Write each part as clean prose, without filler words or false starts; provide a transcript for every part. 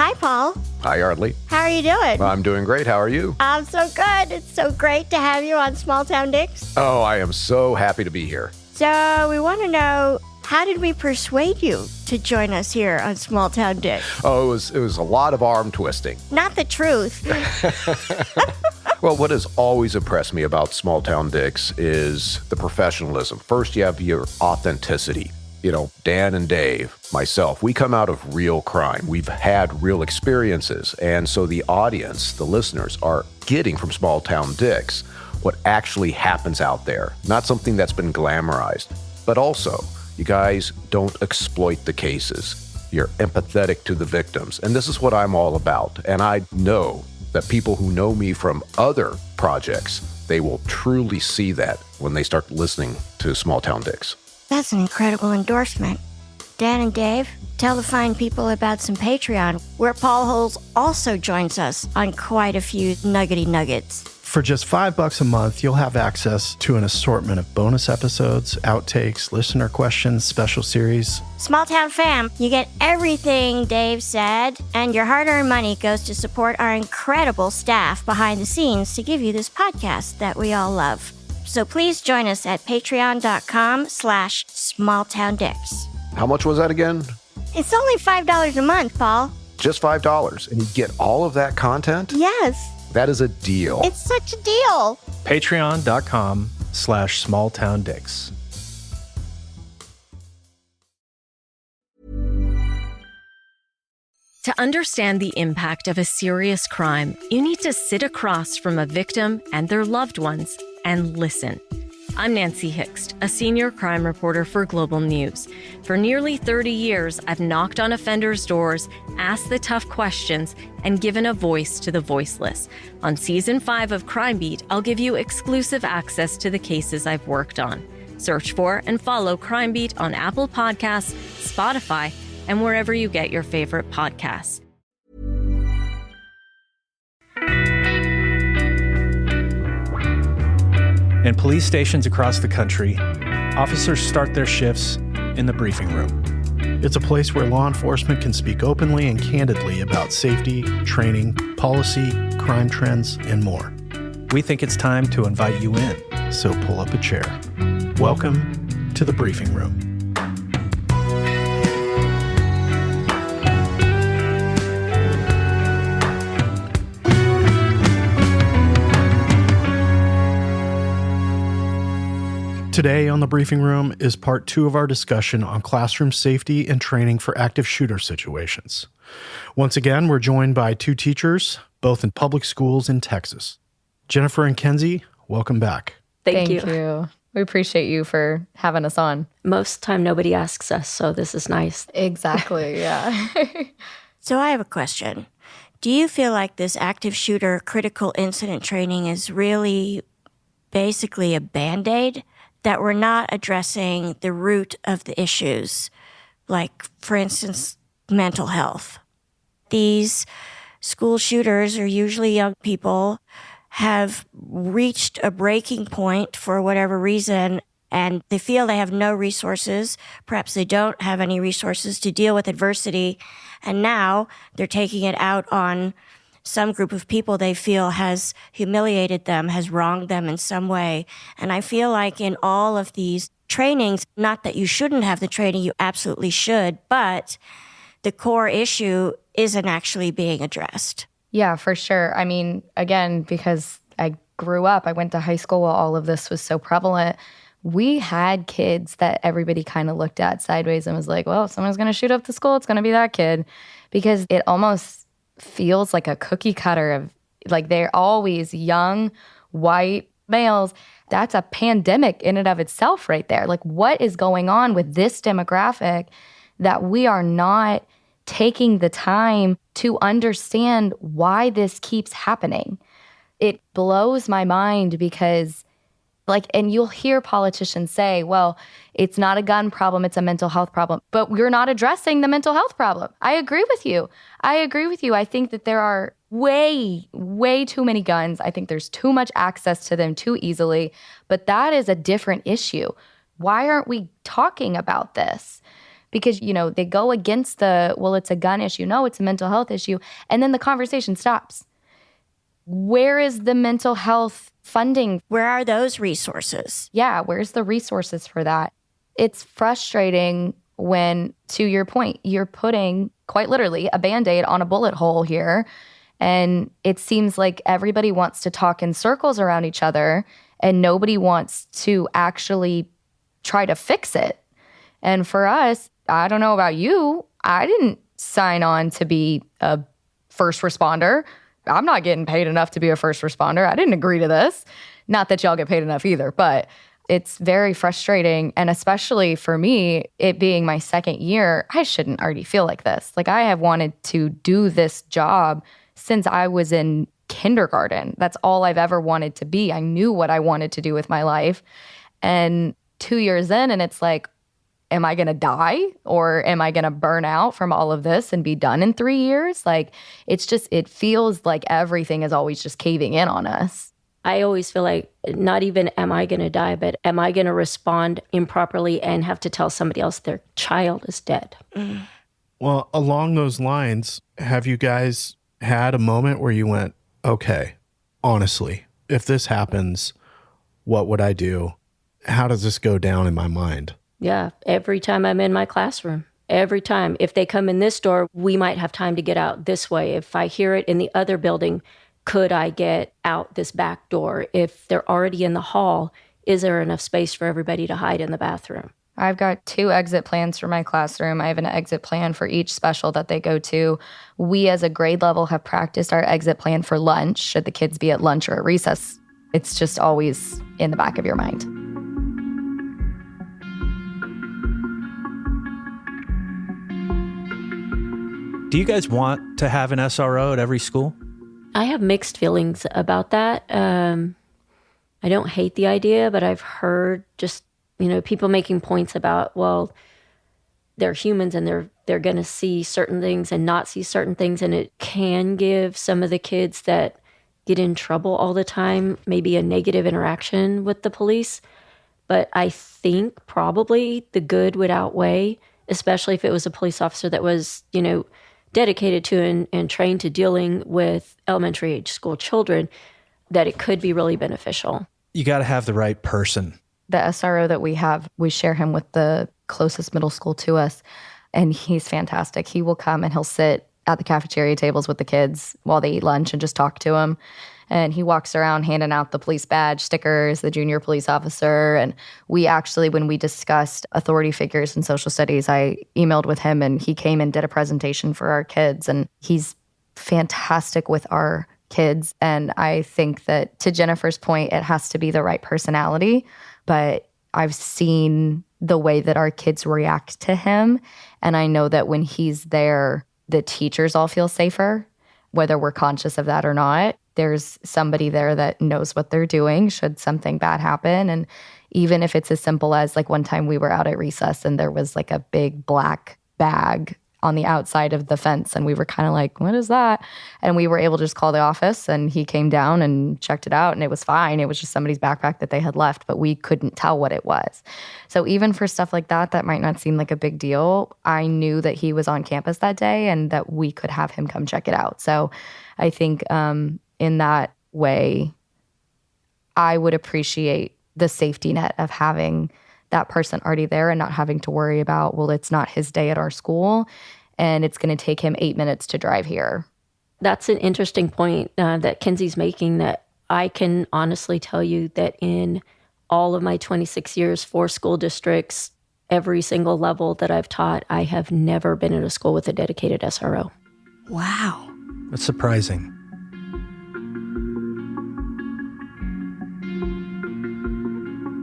Hi, Paul. Hi, Yeardley. How are you doing? I'm doing great. How are you? I'm so good. It's so great to have you on Small Town Dicks. Oh, I am so happy to be here. So we want to know, how did we persuade you to join us here on Small Town Dicks? Oh, it was a lot of arm twisting. Not the truth. Well, what has always impressed me about Small Town Dicks is the professionalism. First, you have your authenticity. You know, Dan and Dave, myself, we come out of real crime. We've had real experiences. And so the audience, the listeners, are getting from Small Town Dicks what actually happens out there, not something that's been glamorized. But also, you guys don't exploit the cases. You're empathetic to the victims. And this is what I'm all about. And I know that people who know me from other projects, they will truly see that when they start listening to Small Town Dicks. That's an incredible endorsement. Dan and Dave, tell the fine people about some Patreon, where Paul Holes also joins us on quite a few nuggety nuggets. For just $5 a month, you'll have access to an assortment of bonus episodes, outtakes, listener questions, special series. Small Town fam, you get everything Dave said, and your hard-earned money goes to support our incredible staff behind the scenes to give you this podcast that we all love. So please join us at patreon.com/smalltowndicks. How much was that again? It's only $5 a month, Paul. Just $5. And you get all of that content? Yes. That is a deal. It's such a deal. Patreon.com/smalltowndicks. To understand the impact of a serious crime, you need to sit across from a victim and their loved ones and listen. I'm Nancy Hixt, a senior crime reporter for Global News. For nearly 30 years, I've knocked on offenders' doors, asked the tough questions, and given a voice to the voiceless. On Season 5 of Crime Beat, I'll give you exclusive access to the cases I've worked on. Search for and follow Crime Beat on Apple Podcasts, Spotify, and wherever you get your favorite podcasts. In police stations across the country, officers start their shifts in the briefing room. It's a place where law enforcement can speak openly and candidly about safety, training, policy, crime trends, and more. We think it's time to invite you in, so pull up a chair. Welcome to the briefing room. Today on the briefing room is part 2 of our discussion on classroom safety and training for active shooter situations. Once again, we're joined by 2 teachers, both in public schools in Texas. Jennifer and Kenzie, welcome back. Thank you. We appreciate you for having us on. Most time nobody asks us, so this is nice. Exactly, yeah. So I have a question. Do you feel like this active shooter critical incident training is really basically a Band-Aid? That we're not addressing the root of the issues, like, for instance, mental health. These school shooters are usually young people, have reached a breaking point for whatever reason, and they feel they have no resources. Perhaps they don't have any resources to deal with adversity, and now they're taking it out on some group of people they feel has humiliated them, has wronged them in some way. And I feel like in all of these trainings, not that you shouldn't have the training, you absolutely should, but the core issue isn't actually being addressed. Yeah, for sure. I mean, again, because I grew up, I went to high school while all of this was so prevalent. We had kids that everybody kind of looked at sideways and was like, well, if someone's going to shoot up the school, it's going to be that kid. Because it almost feels like a cookie cutter of, like, they're always young, white males. That's a pandemic in and of itself right there. Like, what is going on with this demographic that we are not taking the time to understand why this keeps happening? It blows my mind because, like, and you'll hear politicians say, well, it's not a gun problem, it's a mental health problem. But we're not addressing the mental health problem. I agree with you. I think that there are way, way too many guns. I think there's too much access to them too easily. But that is a different issue. Why aren't we talking about this? because, they go against well, it's a gun issue. No, it's a mental health issue. And then the conversation stops. Where is the mental health funding? Where are those resources? Yeah, where's the resources for that? It's frustrating when, to your point, you're putting quite literally a Band-Aid on a bullet hole here. And it seems like everybody wants to talk in circles around each other and nobody wants to actually try to fix it. And for us, I don't know about you, I didn't sign on to be a first responder. I'm not getting paid enough to be a first responder. I didn't agree to this. Not that y'all get paid enough either, but it's very frustrating. And especially for me, it being my second year, I shouldn't already feel like this. Like, I have wanted to do this job since I was in kindergarten. That's all I've ever wanted to be. I knew what I wanted to do with my life. And 2 years in, and it's like, am I going to die or am I going to burn out from all of this and be done in 3 years? Like, it feels like everything is always just caving in on us. I always feel like not even am I going to die, but am I going to respond improperly and have to tell somebody else their child is dead? Well, along those lines, have you guys had a moment where you went, okay, honestly, if this happens, what would I do? How does this go down in my mind? Yeah, every time I'm in my classroom, every time. If they come in this door, we might have time to get out this way. If I hear it in the other building, could I get out this back door? If they're already in the hall, is there enough space for everybody to hide in the bathroom? I've got 2 exit plans for my classroom. I have an exit plan for each special that they go to. We as a grade level have practiced our exit plan for lunch, should the kids be at lunch or at recess. It's just always in the back of your mind. Do you guys want to have an SRO at every school? I have mixed feelings about that. I don't hate the idea, but I've heard just, people making points about, well, they're humans and they're going to see certain things and not see certain things. And it can give some of the kids that get in trouble all the time maybe a negative interaction with the police. But I think probably the good would outweigh, especially if it was a police officer that was, dedicated to and trained to dealing with elementary age school children, that it could be really beneficial. You got to have the right person. The SRO that we have, we share him with the closest middle school to us, and he's fantastic. He will come and he'll sit at the cafeteria tables with the kids while they eat lunch and just talk to them. And he walks around handing out the police badge stickers, the junior police officer. And we actually, when we discussed authority figures in social studies, I emailed with him and he came and did a presentation for our kids. And he's fantastic with our kids. And I think that, to Jennifer's point, it has to be the right personality. But I've seen the way that our kids react to him. And I know that when he's there, the teachers all feel safer, whether we're conscious of that or not. There's somebody there that knows what they're doing should something bad happen. And even if it's as simple as, like, one time we were out at recess and there was like a big black bag on the outside of the fence. And we were kind of like, what is that? And we were able to just call the office and he came down and checked it out and it was fine. It was just somebody's backpack that they had left, but we couldn't tell what it was. So even for stuff like that, that might not seem like a big deal. I knew that he was on campus that day and that we could have him come check it out. So I think in that way, I would appreciate the safety net of having that person already there and not having to worry about, well, it's not his day at our school and it's going to take him 8 minutes to drive here. That's an interesting point that Kenzie's making, that I can honestly tell you that in all of my 26 years, 4 school districts, every single level that I've taught, I have never been at a school with a dedicated SRO. Wow. That's surprising.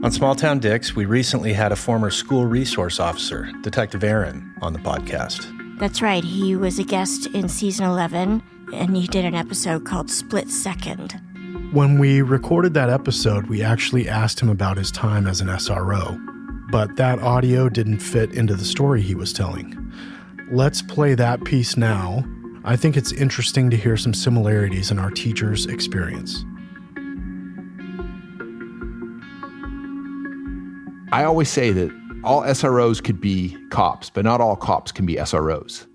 On Small Town Dicks, we recently had a former school resource officer, Detective Aaron, on the podcast. That's right. He was a guest in season 11, and he did an episode called Split Second. When we recorded that episode, we actually asked him about his time as an SRO, but that audio didn't fit into the story he was telling. Let's play that piece now. I think it's interesting to hear some similarities in our teachers' experience. I always say that all SROs could be cops, but not all cops can be SROs.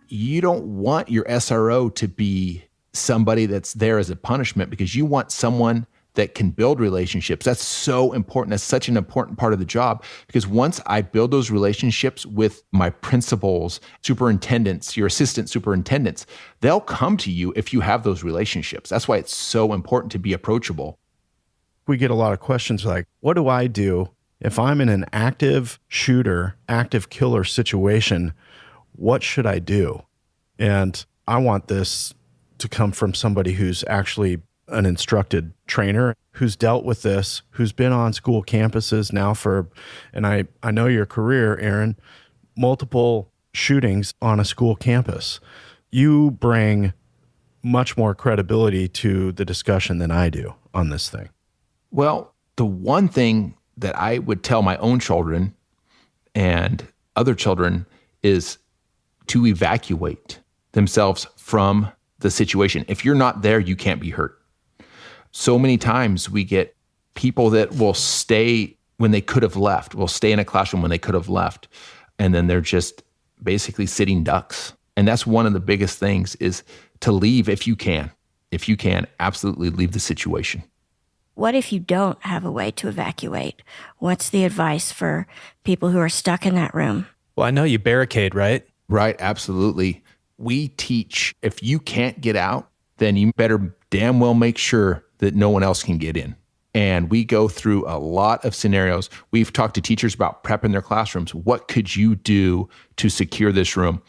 You don't want your SRO to be somebody that's there as a punishment, because you want someone that can build relationships. That's so important. That's such an important part of the job, because once I build those relationships with my principals, superintendents, your assistant superintendents, they'll come to you if you have those relationships. That's why it's so important to be approachable. We get a lot of questions like, what do I do if I'm in an active shooter, active killer situation? What should I do? And I want this to come from somebody who's actually an instructed trainer, who's dealt with this, who's been on school campuses now and I know your career, Aaron, multiple shootings on a school campus. You bring much more credibility to the discussion than I do on this thing. Well, the one thing that I would tell my own children and other children is to evacuate themselves from the situation. If you're not there, you can't be hurt. So many times we get people that will stay when they could have left, will stay in a classroom when they could have left, and then they're just basically sitting ducks. And that's one of the biggest things, is to leave if you can. If you can, absolutely leave the situation. What if you don't have a way to evacuate? What's the advice for people who are stuck in that room? Well, I know you barricade, right? Right, absolutely. We teach, if you can't get out, then you better damn well make sure that no one else can get in. And we go through a lot of scenarios. We've talked to teachers about prepping their classrooms. What could you do to secure this room?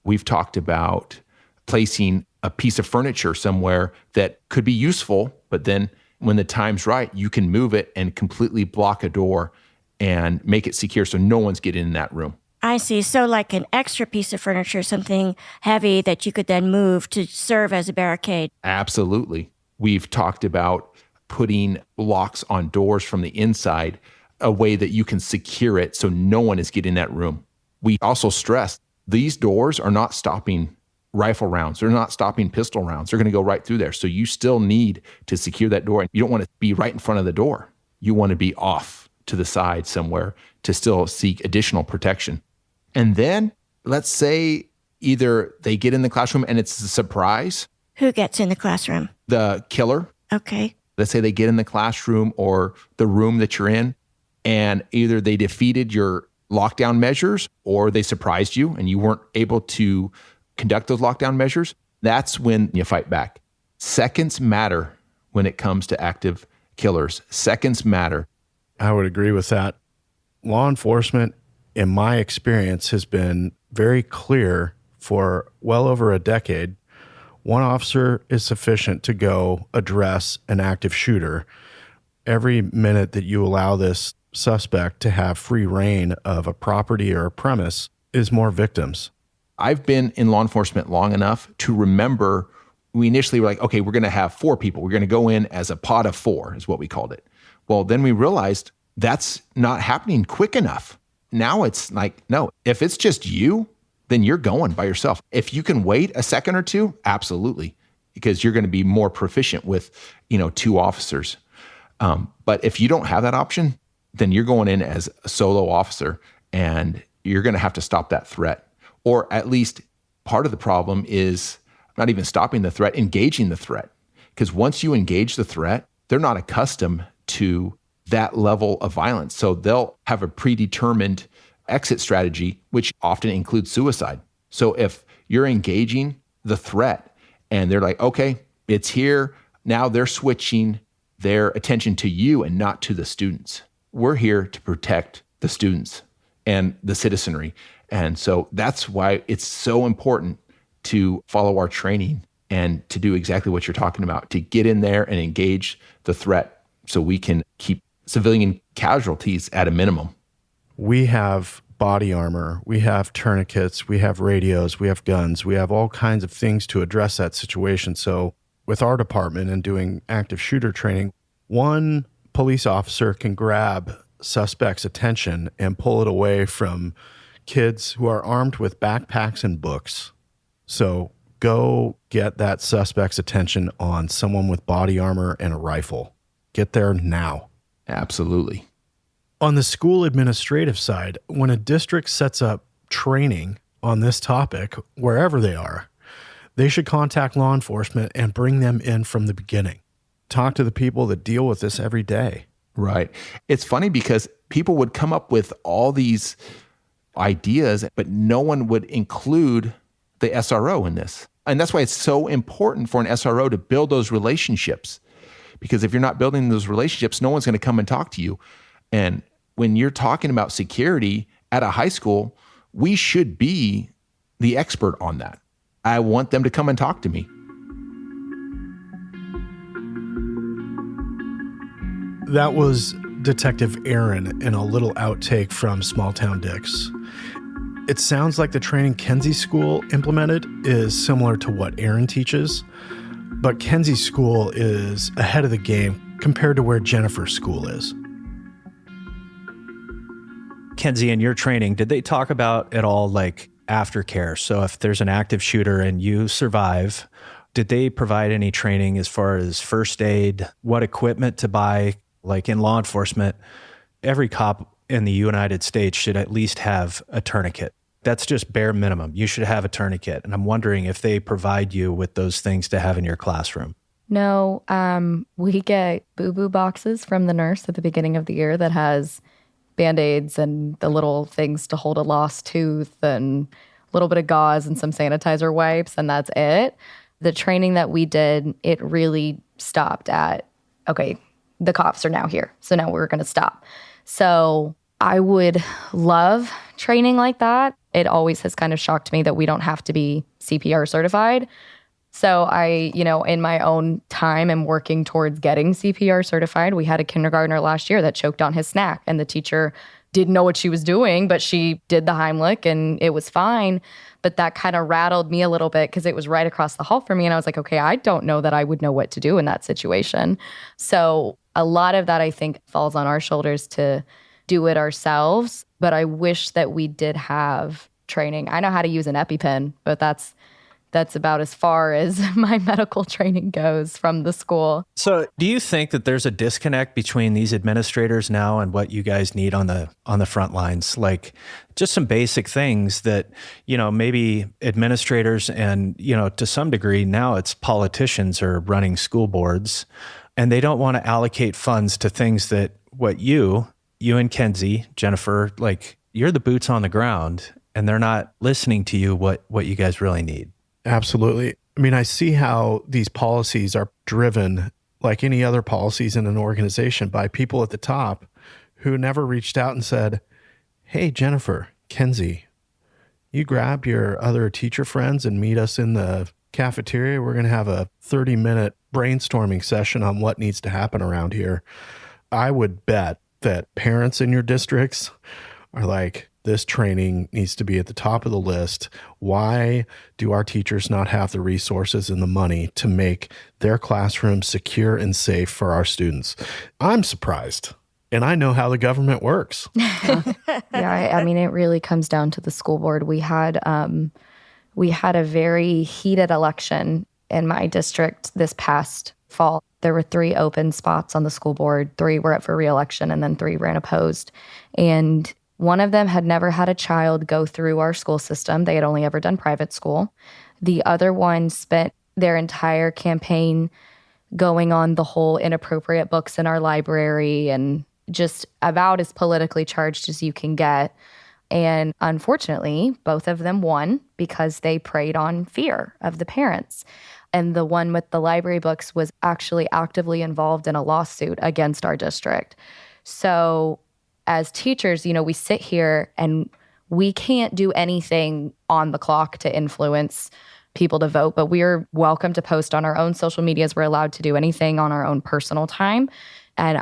We've talked about placing a piece of furniture somewhere that could be useful, but then when the time's right, you can move it and completely block a door and make it secure so no one's getting in that room. I see. So like an extra piece of furniture, something heavy that you could then move to serve as a barricade. Absolutely. We've talked about putting locks on doors from the inside, a way that you can secure it so no one is getting in that room. We also stress these doors are not stopping rifle rounds. They're not stopping pistol rounds. They're going to go right through there. So you still need to secure that door. And you don't want to be right in front of the door. You want to be off to the side somewhere to still seek additional protection. And then let's say either they get in the classroom and it's a surprise. Who gets in the classroom? The killer. Okay. Let's say they get in the classroom or the room that you're in, and either they defeated your lockdown measures or they surprised you and you weren't able to conduct those lockdown measures. That's when you fight back. Seconds matter when it comes to active killers. Seconds matter. I would agree with that. Law enforcement, in my experience, has been very clear for well over a decade. One officer is sufficient to go address an active shooter. Every minute that you allow this suspect to have free reign of a property or a premise is more victims. I've been in law enforcement long enough to remember we initially were like, okay, we're going to have 4 people. We're going to go in as a pod of 4 is what we called it. Well, then we realized that's not happening quick enough. Now it's like, no, if it's just you, then you're going by yourself. If you can wait a second or two, absolutely, because you're going to be more proficient with, 2 officers. But if you don't have that option, then you're going in as a solo officer and you're going to have to stop that threat. Or at least part of the problem is not even stopping the threat, engaging the threat. Because once you engage the threat, they're not accustomed to that level of violence. So they'll have a predetermined exit strategy, which often includes suicide. So if you're engaging the threat and they're like, okay, it's here, now they're switching their attention to you and not to the students. We're here to protect the students and the citizenry. And so that's why it's so important to follow our training and to do exactly what you're talking about, to get in there and engage the threat so we can keep civilian casualties at a minimum. We have body armor, we have tourniquets, we have radios, we have guns, we have all kinds of things to address that situation. So with our department and doing active shooter training, one police officer can grab suspect's attention and pull it away from kids who are armed with backpacks and books. So go get that suspect's attention on someone with body armor and a rifle. Get there now. Absolutely. On the school administrative side, when a district sets up training on this topic, wherever they are, they should contact law enforcement and bring them in from the beginning. Talk to the people that deal with this every day. Right. It's funny because people would come up with all these ideas, but no one would include the SRO in this. And that's why it's so important for an SRO to build those relationships. Because if you're not building those relationships, no one's going to come and talk to you. And when you're talking about security at a high school, we should be the expert on that. I want them to come and talk to me. That was Detective Aaron in a little outtake from Small Town Dicks. It sounds like the training Kenzie's school implemented is similar to what Aaron teaches, but Kenzie's school is ahead of the game compared to where Jennifer's school is. Kenzie, in your training, did they talk about at all like aftercare? So if there's an active shooter and you survive, did they provide any training as far as first aid, what equipment to buy? Like in law enforcement, every cop in the United States should at least have a tourniquet. That's just bare minimum. You should have a tourniquet. And I'm wondering if they provide you with those things to have in your classroom. No, we get boo-boo boxes from the nurse at the beginning of the year that has Band-Aids and the little things to hold a lost tooth and a little bit of gauze and some sanitizer wipes, and that's it. The training that we did, it really stopped at, okay, the cops are now here, so now we're going to stop. So I would love training like that. It always has kind of shocked me that we don't have to be CPR certified. So I, in my own time am working towards getting CPR certified. We had a kindergartner last year that choked on his snack, and the teacher didn't know what she was doing, but she did the Heimlich and it was fine. But that kind of rattled me a little bit because it was right across the hall from me. And I was like, okay, I don't know that I would know what to do in that situation. So a lot of that, I think, falls on our shoulders to do it ourselves. But I wish that we did have training. I know how to use an EpiPen, but that's about as far as my medical training goes from the school. So do you think that there's a disconnect between these administrators now and what you guys need on the front lines? Like just some basic things that, maybe administrators and, to some degree now it's politicians are running school boards and they don't want to allocate funds to things that what you and Kenzie, Jennifer, like you're the boots on the ground and they're not listening to you what you guys really need. Absolutely. I mean, I see how these policies are driven, like any other policies in an organization, by people at the top who never reached out and said, hey, Jennifer, Kenzie, you grab your other teacher friends and meet us in the cafeteria. We're going to have a 30-minute brainstorming session on what needs to happen around here. I would bet that parents in your districts are like, this training needs to be at the top of the list. Why do our teachers not have the resources and the money to make their classrooms secure and safe for our students? I'm surprised. And I know how the government works. I mean, it really comes down to the school board. We had a very heated election in my district this past fall. There were 3 open spots on the school board. 3 were up for re-election and then 3 ran opposed. And one of them had never had a child go through our school system. They had only ever done private school. The other one spent their entire campaign going on the whole inappropriate books in our library and just about as politically charged as you can get. And unfortunately, both of them won because they preyed on fear of the parents. And the one with the library books was actually actively involved in a lawsuit against our district. So as teachers, we sit here and we can't do anything on the clock to influence people to vote, but we're welcome to post on our own social medias. We're allowed to do anything on our own personal time. And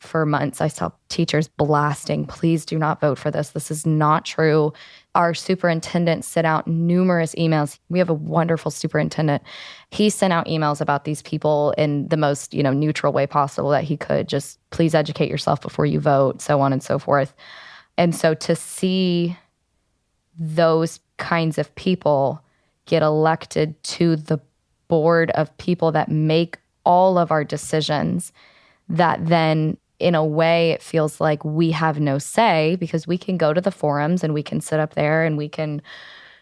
for months, I saw teachers blasting, please do not vote for this. This is not true. Our superintendent sent out numerous emails. We have a wonderful superintendent. He sent out emails about these people in the most, neutral way possible that he could. Just please educate yourself before you vote, so on and so forth. And so to see those kinds of people get elected to the board of people that make all of our decisions, that then in a way, it feels like we have no say because we can go to the forums and we can sit up there and we can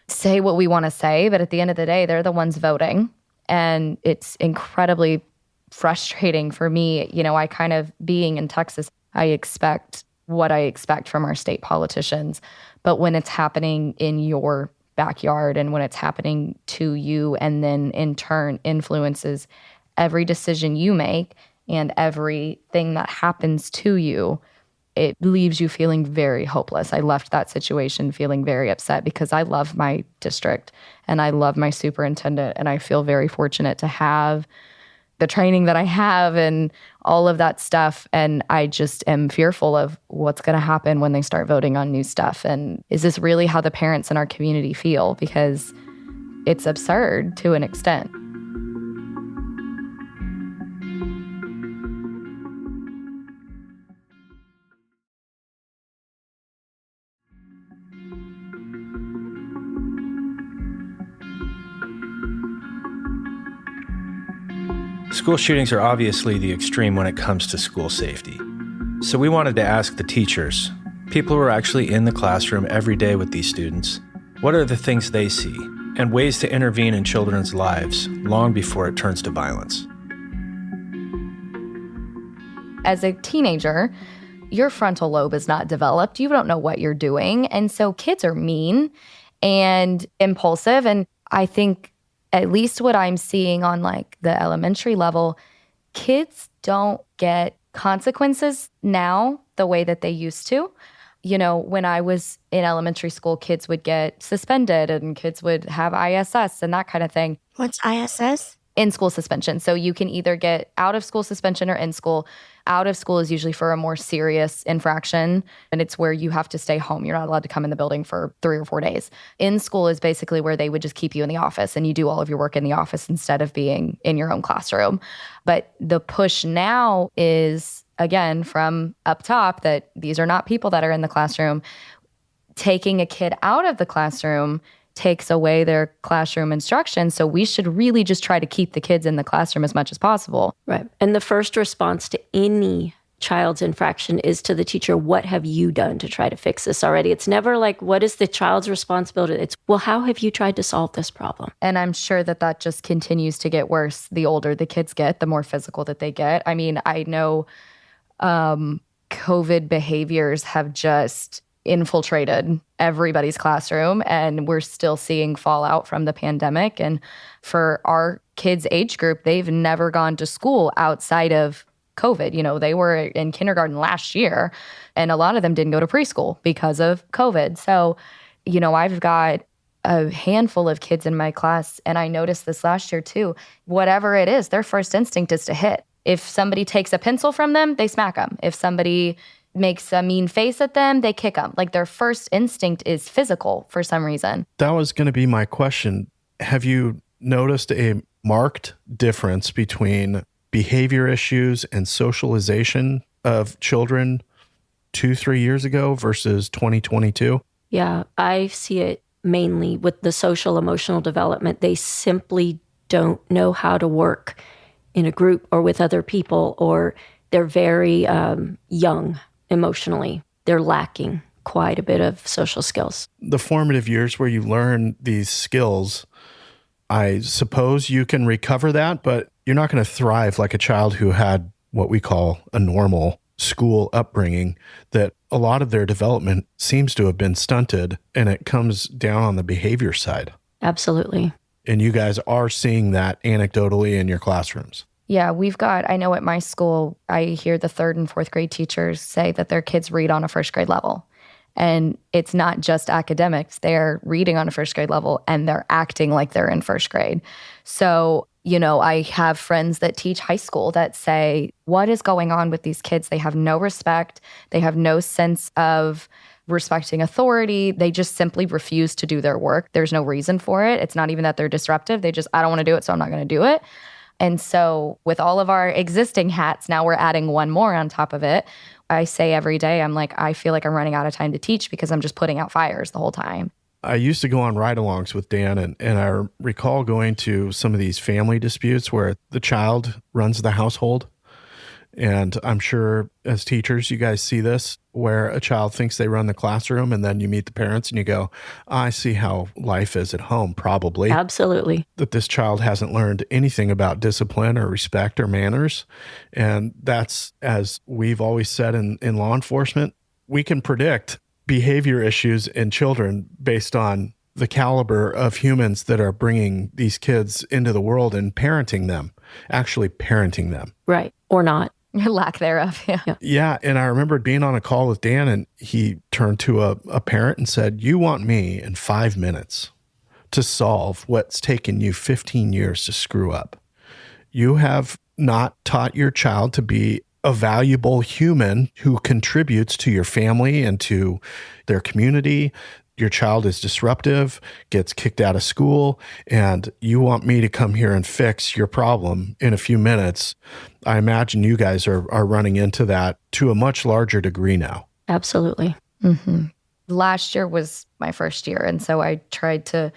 say what we want to say. But at the end of the day, they're the ones voting. And it's incredibly frustrating for me. I kind of, being in Texas, I expect what I expect from our state politicians. But when it's happening in your backyard and when it's happening to you and then in turn influences every decision you make and everything that happens to you, it leaves you feeling very hopeless. I left that situation feeling very upset because I love my district and I love my superintendent, and I feel very fortunate to have the training that I have and all of that stuff. And I just am fearful of what's going to happen when they start voting on new stuff. And is this really how the parents in our community feel? Because it's absurd to an extent. School shootings are obviously the extreme when it comes to school safety. So we wanted to ask the teachers, people who are actually in the classroom every day with these students, what are the things they see and ways to intervene in children's lives long before it turns to violence? As a teenager, your frontal lobe is not developed. You don't know what you're doing. And so kids are mean and impulsive. And I think at least what I'm seeing on like the elementary level, kids don't get consequences now the way that they used to. When I was in elementary school, kids would get suspended and kids would have ISS and that kind of thing. What's ISS? In-school suspension. So you can either get out of school suspension or in school. Out of school is usually for a more serious infraction, and it's where you have to stay home. You're not allowed to come in the building for 3 or 4 days. In school is basically where they would just keep you in the office and you do all of your work in the office instead of being in your own classroom. But the push now is, again, from up top, that these are not people that are in the classroom. Taking a kid out of the classroom takes away their classroom instruction. So we should really just try to keep the kids in the classroom as much as possible. Right. And the first response to any child's infraction is to the teacher, what have you done to try to fix this already? It's never like, what is the child's responsibility? It's, well, how have you tried to solve this problem? And I'm sure that just continues to get worse. The older the kids get, the more physical that they get. I mean, I know COVID behaviors have just infiltrated everybody's classroom, and we're still seeing fallout from the pandemic. And for our kids' age group, they've never gone to school outside of COVID. They were in kindergarten last year, and a lot of them didn't go to preschool because of COVID. So, I've got a handful of kids in my class, and I noticed this last year too. Whatever it is, their first instinct is to hit. If somebody takes a pencil from them, they smack them. If somebody makes a mean face at them, they kick them. Like their first instinct is physical for some reason. That was going to be my question. Have you noticed a marked difference between behavior issues and socialization of children 2-3 years ago versus 2022? Yeah, I see it mainly with the social emotional development. They simply don't know how to work in a group or with other people, or they're very young emotionally. They're lacking quite a bit of social skills. The formative years where you learn these skills, I suppose you can recover that, but you're not going to thrive like a child who had what we call a normal school upbringing, that a lot of their development seems to have been stunted, and it comes down on the behavior side. Absolutely. And you guys are seeing that anecdotally in your classrooms. Yeah, I know at my school, I hear the 3rd and 4th grade teachers say that their kids read on a 1st grade level. And it's not just academics. They're reading on a 1st grade level and they're acting like they're in 1st grade. So, I have friends that teach high school that say, what is going on with these kids? They have no respect. They have no sense of respecting authority. They just simply refuse to do their work. There's no reason for it. It's not even that they're disruptive. They just, I don't want to do it, so I'm not going to do it. And so with all of our existing hats, now we're adding one more on top of it. I say every day, I'm like, I feel like I'm running out of time to teach because I'm just putting out fires the whole time. I used to go on ride-alongs with Dan, and I recall going to some of these family disputes where the child runs the household, And I'm sure as teachers, you guys see this where a child thinks they run the classroom and then you meet the parents and you go, I see how life is at home, probably. Absolutely. That this child hasn't learned anything about discipline or respect or manners. And that's, as we've always said in law enforcement, we can predict behavior issues in children based on the caliber of humans that are bringing these kids into the world and parenting them, actually parenting them. Right. Or not. Lack thereof. Yeah. Yeah. And I remember being on a call with Dan, and he turned to a parent and said, you want me in 5 minutes to solve what's taken you 15 years to screw up. You have not taught your child to be a valuable human who contributes to your family and to their community. Your child is disruptive, gets kicked out of school, and you want me to come here and fix your problem in a few minutes. I imagine you guys are running into that to a much larger degree now. Absolutely. Mm-hmm. Last year was my first year, and so I tried to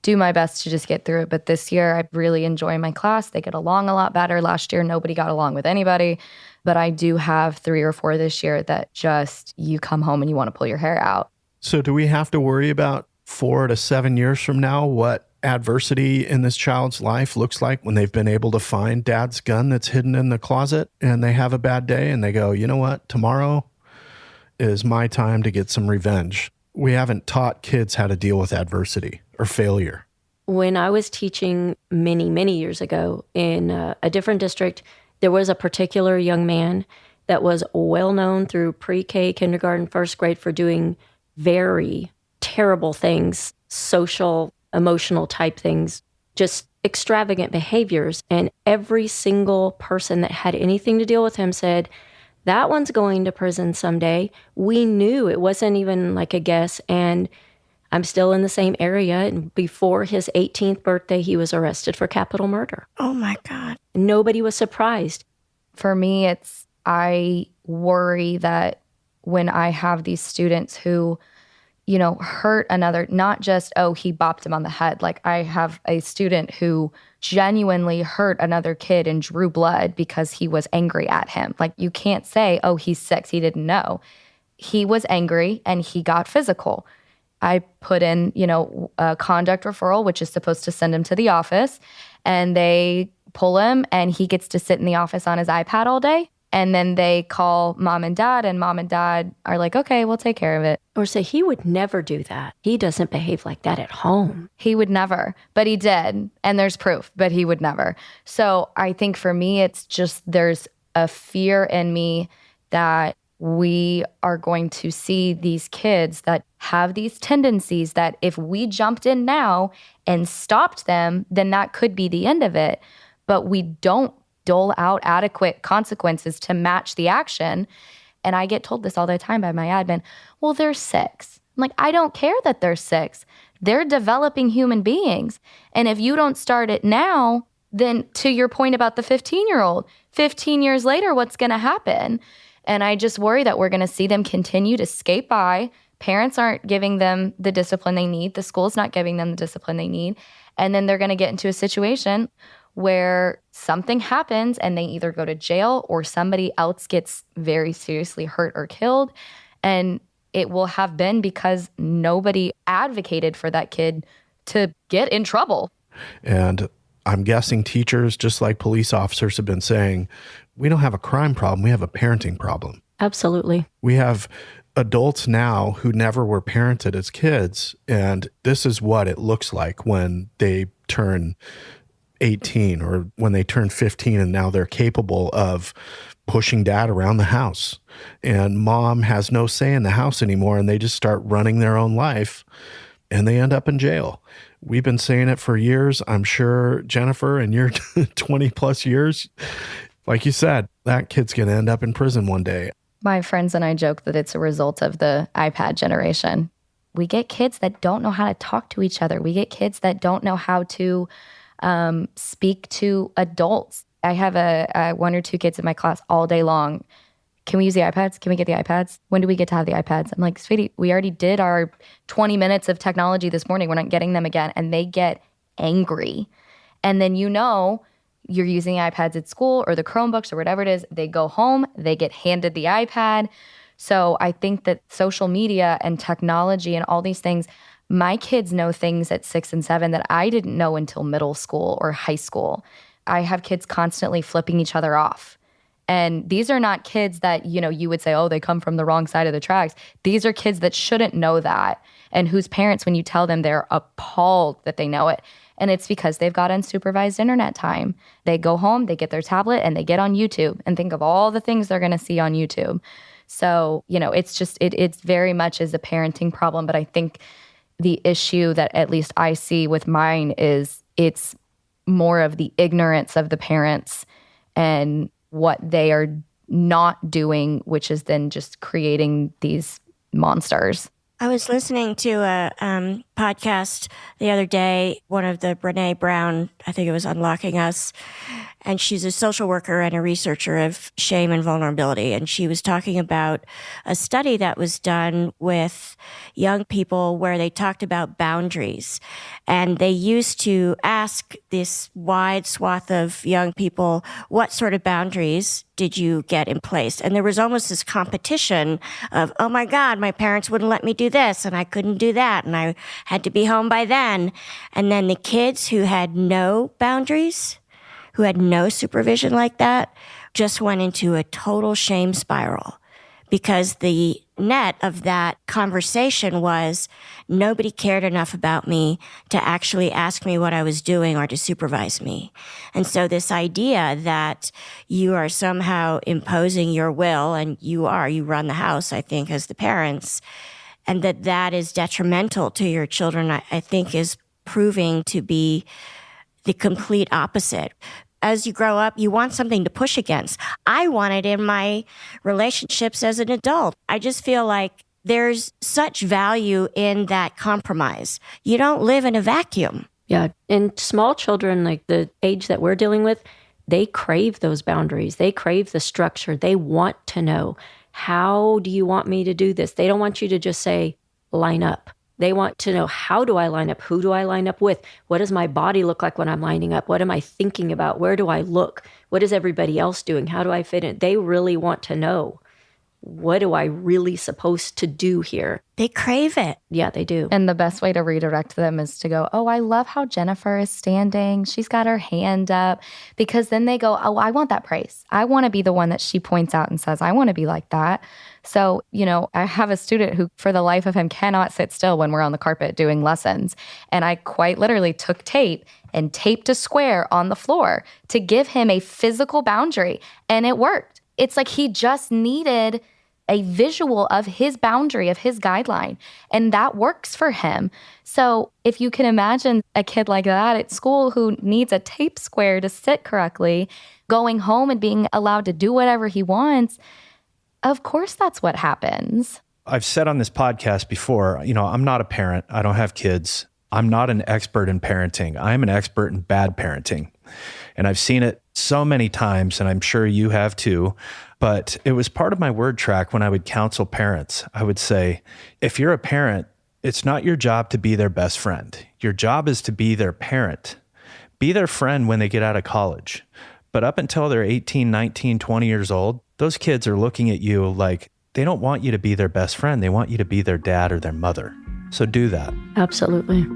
do my best to just get through it. But this year, I really enjoy my class. They get along a lot better. Last year, nobody got along with anybody. But I do have 3 or 4 this year that just, you come home and you want to pull your hair out. So do we have to worry about 4 to 7 years from now what adversity in this child's life looks like when they've been able to find dad's gun that's hidden in the closet and they have a bad day and they go, you know what, tomorrow is my time to get some revenge? We haven't taught kids how to deal with adversity or failure. When I was teaching many, many years ago in a different district, there was a particular young man that was well known through pre-K, kindergarten, first grade for doing very terrible things, social, emotional type things, just extravagant behaviors. And every single person that had anything to deal with him said, that one's going to prison someday. We knew, it wasn't even like a guess. And I'm still in the same area. And before his 18th birthday, he was arrested for capital murder. Oh my God. Nobody was surprised. For me, I worry that when I have these students who, hurt another, not just, oh, he bopped him on the head. Like, I have a student who genuinely hurt another kid and drew blood because he was angry at him. Like, you can't say, oh, he's 6, he didn't know. He was angry and he got physical. I put in, a conduct referral, which is supposed to send him to the office, and they pull him and he gets to sit in the office on his iPad all day. And then they call mom and dad are like, okay, we'll take care of it. Or say, he would never do that. He doesn't behave like that at home. He would never, but he did. And there's proof, but he would never. So I think for me, it's just, there's a fear in me that we are going to see these kids that have these tendencies that if we jumped in now and stopped them, then that could be the end of it. But we don't dole out adequate consequences to match the action. And I get told this all the time by my admin, well, they're 6. I'm like, I don't care that they're 6. They're developing human beings. And if you don't start it now, then to your point about the 15-year-old, 15 years later, what's going to happen? And I just worry that we're going to see them continue to skate by. Parents aren't giving them the discipline they need. The school's not giving them the discipline they need. And then they're going to get into a situation where something happens and they either go to jail or somebody else gets very seriously hurt or killed. And it will have been because nobody advocated for that kid to get in trouble. And I'm guessing teachers, just like police officers, have been saying, we don't have a crime problem, we have a parenting problem. Absolutely. We have adults now who never were parented as kids, and this is what it looks like when they turn 18 or when they turn 15 and now they're capable of pushing dad around the house and mom has no say in the house anymore and they just start running their own life and they end up in jail. We've been saying it for years. I'm sure, Jennifer, in your 20 plus years, like you said, that kid's going to end up in prison one day. My friends and I joke that it's a result of the iPad generation. We get kids that don't know how to talk to each other. We get kids that don't know how to speak to adults. I have a 1 or 2 kids in my class all day long. Can we use the iPads? Can we get the iPads? When do we get to have the iPads? I'm like, sweetie, we already did our 20 minutes of technology this morning. We're not getting them again. And they get angry. And then you're using iPads at school or the Chromebooks or whatever it is. They go home, they get handed the iPad. So I think that social media and technology and all these things, my kids know things at 6 and 7 that I didn't know until middle school or high school. I have kids constantly flipping each other off. And these are not kids that, you would say, oh, they come from the wrong side of the tracks. These are kids that shouldn't know that and whose parents, when you tell them, they're appalled that they know it. And it's because they've got unsupervised internet time. They go home, they get their tablet, and they get on YouTube and think of all the things they're going to see on YouTube. So, it's just, it's very much is a parenting problem. But I think the issue that at least I see with mine is it's more of the ignorance of the parents and what they are not doing, which is then just creating these monsters. I was listening to a podcast the other day, one of the Brene Brown, I think it was Unlocking Us, and she's a social worker and a researcher of shame and vulnerability. And she was talking about a study that was done with young people where they talked about boundaries. And they used to ask this wide swath of young people, what sort of boundaries did you get in place? And there was almost this competition of, oh my God, my parents wouldn't let me do this and I couldn't do that and I had to be home by then. And then the kids who had no boundaries, who had no supervision like that, just went into a total shame spiral because the net of that conversation was nobody cared enough about me to actually ask me what I was doing or to supervise me. And so this idea that you are somehow imposing your will, and you run the house, I think, as the parents, and that is detrimental to your children, I think is proving to be the complete opposite. As you grow up, you want something to push against. I want it in my relationships as an adult. I just feel like there's such value in that compromise. You don't live in a vacuum. Yeah. And small children, like the age that we're dealing with, they crave those boundaries. They crave the structure. They want to know, how do you want me to do this? They don't want you to just say, line up. They want to know, how do I line up? Who do I line up with? What does my body look like when I'm lining up? What am I thinking about? Where do I look? What is everybody else doing? How do I fit in? They really want to know, what do I really supposed to do here? They crave it. Yeah, they do. And the best way to redirect them is to go, oh, I love how Jennifer is standing. She's got her hand up. Because then they go, oh, I want that praise. I want to be the one that she points out and says, I want to be like that. So, I have a student who, for the life of him, cannot sit still when we're on the carpet doing lessons. And I quite literally took tape and taped a square on the floor to give him a physical boundary. And it worked. It's like he just needed a visual of his boundary, of his guideline. And that works for him. So if you can imagine a kid like that at school who needs a tape square to sit correctly, going home and being allowed to do whatever he wants, of course that's what happens. I've said on this podcast before, I'm not a parent. I don't have kids. I'm not an expert in parenting. I'm an expert in bad parenting. And I've seen it so many times, and I'm sure you have too. But it was part of my word track when I would counsel parents. I would say, if you're a parent, it's not your job to be their best friend. Your job is to be their parent. Be their friend when they get out of college. But up until they're 18, 19, 20 years old, those kids are looking at you like they don't want you to be their best friend. They want you to be their dad or their mother. So do that. Absolutely.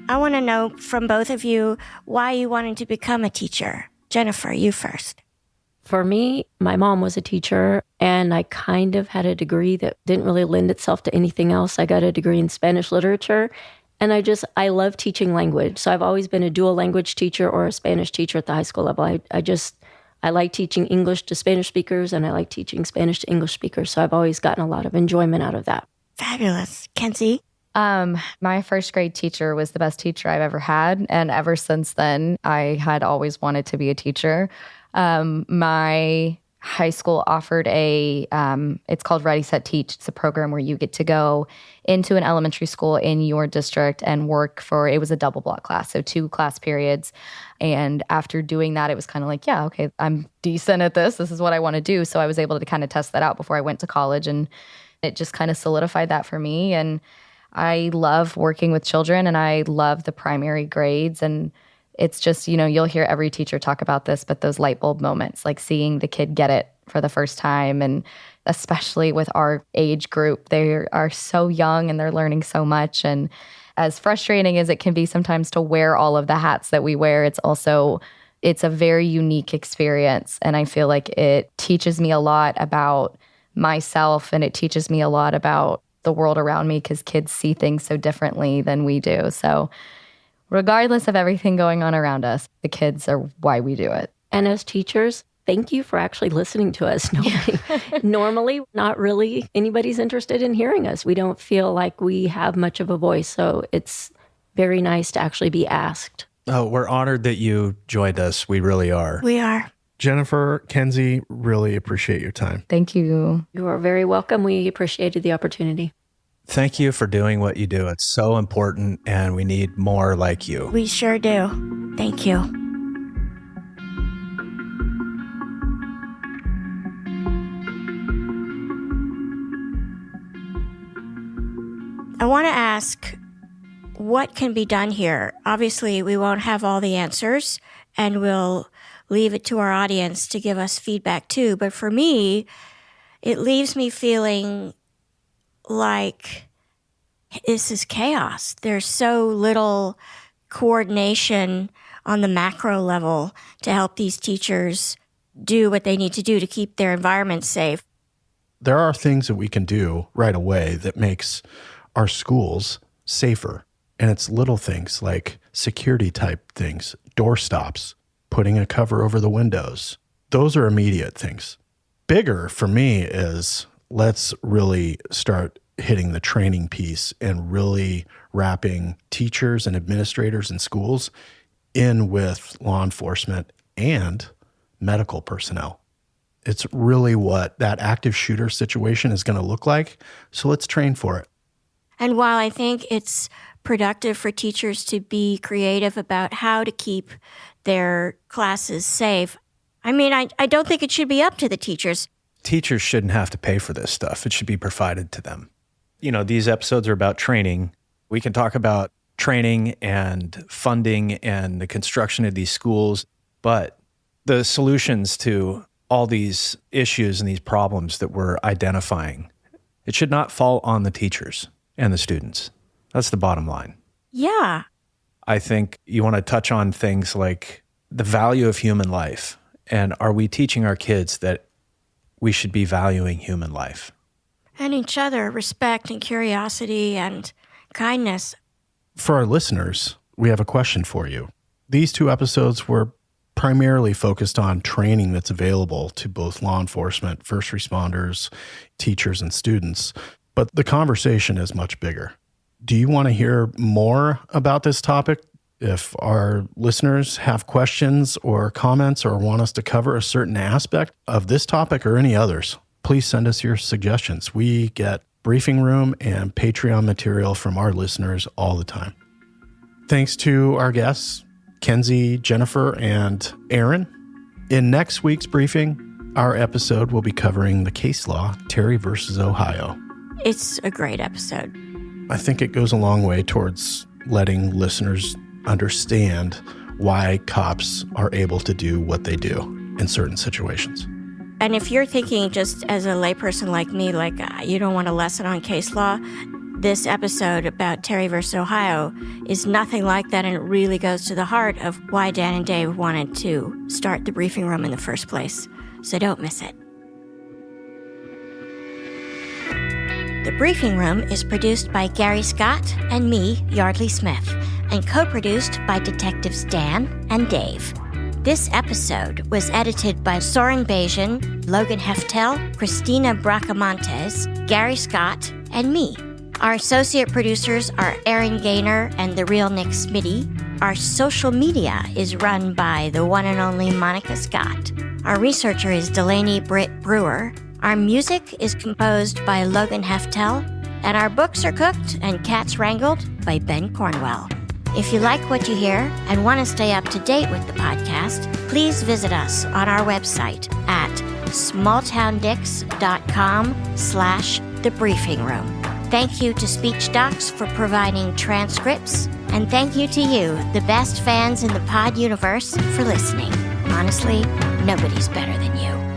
I want to know from both of you why you wanted to become a teacher. Jennifer, you first. For me, my mom was a teacher, and I kind of had a degree that didn't really lend itself to anything else. I got a degree in Spanish literature, and I love teaching language. So I've always been a dual language teacher or a Spanish teacher at the high school level. I like teaching English to Spanish speakers, and I like teaching Spanish to English speakers. So I've always gotten a lot of enjoyment out of that. Fabulous. Kenzie? My first grade teacher was the best teacher I've ever had. And ever since then, I had always wanted to be a teacher. My high school offered it's called Ready, Set, Teach. It's a program where you get to go into an elementary school in your district and work it was a double block class, so 2 class periods. And after doing that, it was kind of like, yeah, okay, I'm decent at this. This is what I want to do. So I was able to kind of test that out before I went to college, and it just kind of solidified that for me. And I love working with children, and I love the primary grades. And it's just, you'll hear every teacher talk about this, but those light bulb moments, like seeing the kid get it for the first time, and especially with our age group, they are so young and they're learning so much. And as frustrating as it can be sometimes to wear all of the hats that we wear, it's a very unique experience. And I feel like it teaches me a lot about myself, and it teaches me a lot about the world around me, because kids see things so differently than we do. So regardless of everything going on around us, the kids are why we do it. And as teachers, thank you for actually listening to us. Normally, not really anybody's interested in hearing us. We don't feel like we have much of a voice. So it's very nice to actually be asked. Oh, we're honored that you joined us. We really are. We are. Jennifer, Kenzie, really appreciate your time. Thank you. You are very welcome. We appreciated the opportunity. Thank you for doing what you do. It's so important, and we need more like you. We sure do. Thank you. I want to ask, what can be done here? Obviously, we won't have all the answers, and we'll leave it to our audience to give us feedback too. But for me, it leaves me feeling like this is chaos. There's so little coordination on the macro level to help these teachers do what they need to do to keep their environment safe. There are things that we can do right away that makes our schools safer. And it's little things like security type things, door stops, putting a cover over the windows. Those are immediate things. Bigger for me is let's really start hitting the training piece and really wrapping teachers and administrators in schools in with law enforcement and medical personnel. It's really what that active shooter situation is going to look like. So let's train for it. And while I think it's productive for teachers to be creative about how to keep their classes safe, I mean, I don't think it should be up to the teachers. Teachers shouldn't have to pay for this stuff. It should be provided to them. These episodes are about training. We can talk about training and funding and the construction of these schools, but the solutions to all these issues and these problems that we're identifying, it should not fall on the teachers and the students. That's the bottom line. Yeah. I think you want to touch on things like the value of human life. And are we teaching our kids that we should be valuing human life? And each other, respect and curiosity and kindness. For our listeners, we have a question for you. These 2 episodes were primarily focused on training that's available to both law enforcement, first responders, teachers, and students. But the conversation is much bigger. Do you want to hear more about this topic? If our listeners have questions or comments or want us to cover a certain aspect of this topic or any others, please send us your suggestions. We get briefing room and Patreon material from our listeners all the time. Thanks to our guests, Kenzie, Jennifer, and Aaron. In next week's briefing, our episode will be covering the case law, Terry versus Ohio. It's a great episode. I think it goes a long way towards letting listeners understand why cops are able to do what they do in certain situations. And if you're thinking just as a layperson like me, like you don't want a lesson on case law, this episode about Terry versus Ohio is nothing like that, and it really goes to the heart of why Dan and Dave wanted to start the briefing room in the first place. So don't miss it. The Briefing Room is produced by Gary Scott and me, Yeardley Smith, and co-produced by detectives Dan and Dave. This episode was edited by Soren Bajan, Logan Heftel, Christina Bracamontes, Gary Scott, and me. Our associate producers are Aaron Gaynor and the real Nick Smitty. Our social media is run by the one and only Monica Scott. Our researcher is Delaney Britt Brewer. Our music is composed by Logan Heftel. And our books are cooked and cats wrangled by Ben Cornwell. If you like what you hear and want to stay up to date with the podcast, please visit us on our website at smalltowndicks.com/thebriefingroom. Thank you to Speech Docs for providing transcripts, and thank you to you, the best fans in the pod universe, for listening. Honestly, nobody's better than you.